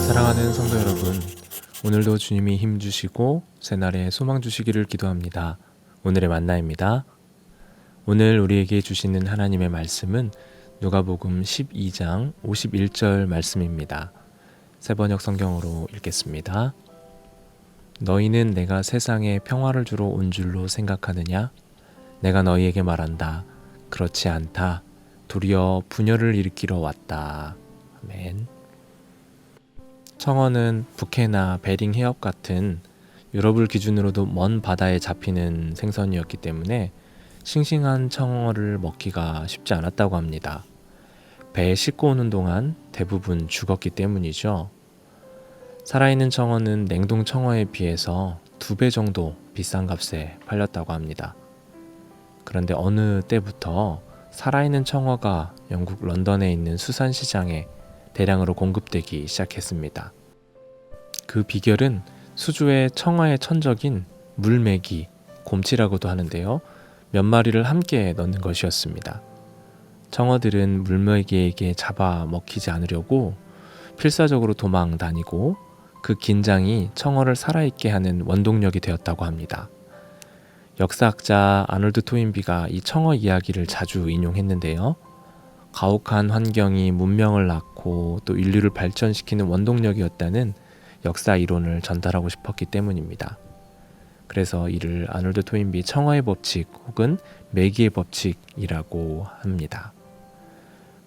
사랑하는 성도 여러분, 오늘도 주님이 힘 주시고 새날에 소망 주시기를 기도합니다. 오늘의 만나입니다. 오늘 우리에게 주시는 하나님의 말씀은 누가복음 12장 51절 말씀입니다. 새번역 성경으로 읽겠습니다. 너희는 내가 세상에 평화를 주러 온 줄로 생각하느냐? 내가 너희에게 말한다. 그렇지 않다. 도리어 분열을 일으키러 왔다. 아멘. 청어는 북해나 베링 해협 같은 유럽을 기준으로도 먼 바다에 잡히는 생선이었기 때문에 싱싱한 청어를 먹기가 쉽지 않았다고 합니다. 배에 싣고 오는 동안 대부분 죽었기 때문이죠. 살아있는 청어는 냉동 청어에 비해서 2배 정도 비싼 값에 팔렸다고 합니다. 그런데 어느 때부터 살아있는 청어가 영국 런던에 있는 수산시장에 대량으로 공급되기 시작했습니다. 그 비결은 수조에 청어의 천적인 물메기, 곰치라고도 하는데요. 몇 마리를 함께 넣는 것이었습니다. 청어들은 물메기에게 잡아 먹히지 않으려고 필사적으로 도망 다니고 그 긴장이 청어를 살아있게 하는 원동력이 되었다고 합니다. 역사학자 아놀드 토인비가 이 청어 이야기를 자주 인용했는데요. 가혹한 환경이 문명을 낳고 또 인류를 발전시키는 원동력이었다는 역사 이론을 전달하고 싶었기 때문입니다. 그래서 이를 아놀드 토인비 청어의 법칙 혹은 메기의 법칙이라고 합니다.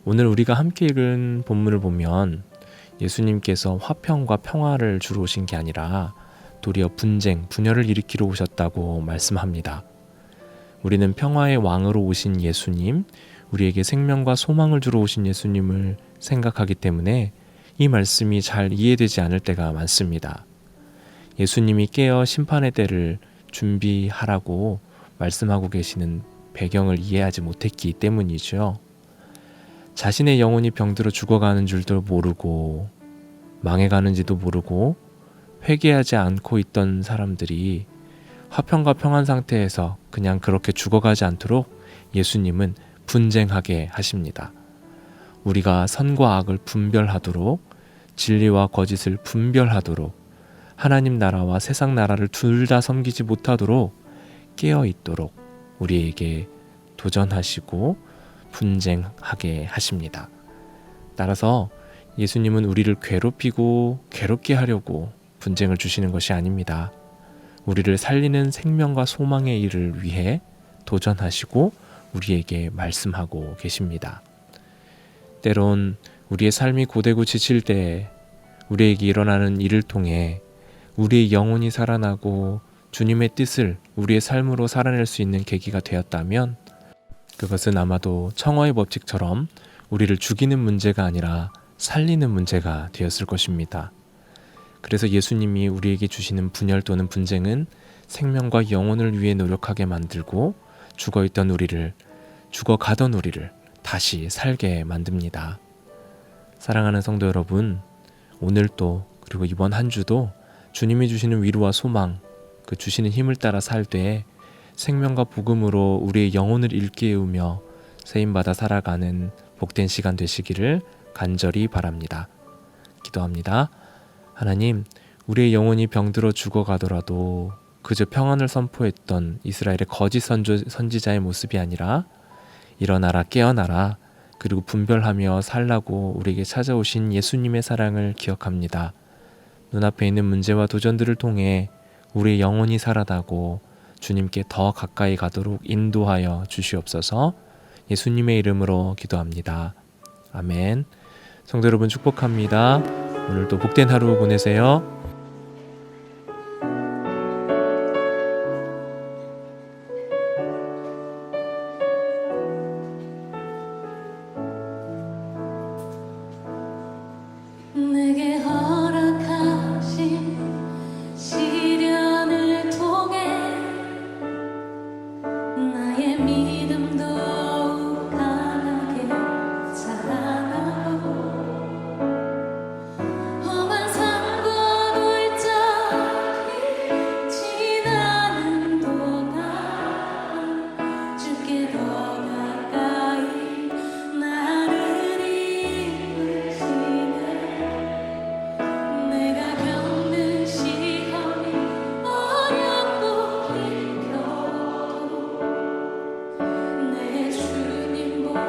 오늘 우리가 함께 읽은 본문을 보면 예수님께서 화평과 평화를 주러 오신 게 아니라 도리어 분쟁, 분열을 일으키러 오셨다고 말씀합니다. 우리는 평화의 왕으로 오신 예수님, 우리에게 생명과 소망을 주러 오신 예수님을 생각하기 때문에 이 말씀이 잘 이해되지 않을 때가 많습니다. 예수님이 깨어 심판의 때를 준비하라고 말씀하고 계시는 배경을 이해하지 못했기 때문이죠. 자신의 영혼이 병들어 죽어가는 줄도 모르고 망해가는지도 모르고 회개하지 않고 있던 사람들이 화평과 평안 상태에서 그냥 그렇게 죽어가지 않도록 예수님은 분쟁하게 하십니다. 우리가 선과 악을 분별하도록, 진리와 거짓을 분별하도록, 하나님 나라와 세상 나라를 둘 다 섬기지 못하도록 깨어 있도록 우리에게 도전하시고 분쟁하게 하십니다. 따라서 예수님은 우리를 괴롭게 하려고 분쟁을 주시는 것이 아닙니다. 우리를 살리는 생명과 소망의 일을 위해 도전하시고 우리에게 말씀하고 계십니다. 때론 우리의 삶이 고되고 지칠 때 우리에게 일어나는 일을 통해 우리의 영혼이 살아나고 주님의 뜻을 우리의 삶으로 살아낼 수 있는 계기가 되었다면 그것은 아마도 청어의 법칙처럼 우리를 죽이는 문제가 아니라 살리는 문제가 되었을 것입니다. 그래서 예수님이 우리에게 주시는 분열 또는 분쟁은 생명과 영혼을 위해 노력하게 만들고 죽어가던 우리를 다시 살게 만듭니다. 사랑하는 성도 여러분, 오늘도 그리고 이번 한 주도 주님이 주시는 위로와 소망, 그 주시는 힘을 따라 살 때 생명과 복음으로 우리의 영혼을 일깨우며 세임받아 살아가는 복된 시간 되시기를 간절히 바랍니다. 기도합니다. 하나님, 우리의 영혼이 병들어 죽어가더라도 그저 평안을 선포했던 이스라엘의 거짓 선지자의 모습이 아니라 일어나라 깨어나라 그리고 분별하며 살라고 우리에게 찾아오신 예수님의 사랑을 기억합니다. 눈앞에 있는 문제와 도전들을 통해 우리의 영혼이 살아나고 주님께 더 가까이 가도록 인도하여 주시옵소서. 예수님의 이름으로 기도합니다. 아멘. 성도 여러분 축복합니다. 오늘도 복된 하루 보내세요. 내게 허락하신 시련을 통해 나의 믿음도 강하게 자라나고 험한 상고도 가까이 나를 이끄시네 내가 겪는 시험이 어렵고 힘겨워도 내 주님보다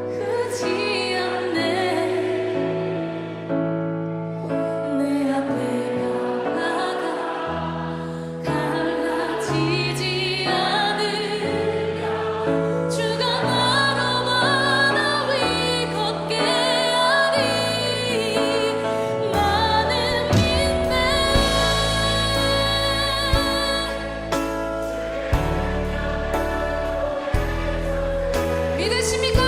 크지 않네 내 앞에 변화가 달라지지 않으랴 주가 나로 바다 위 걷게 하니 나는 믿네 믿으십니까?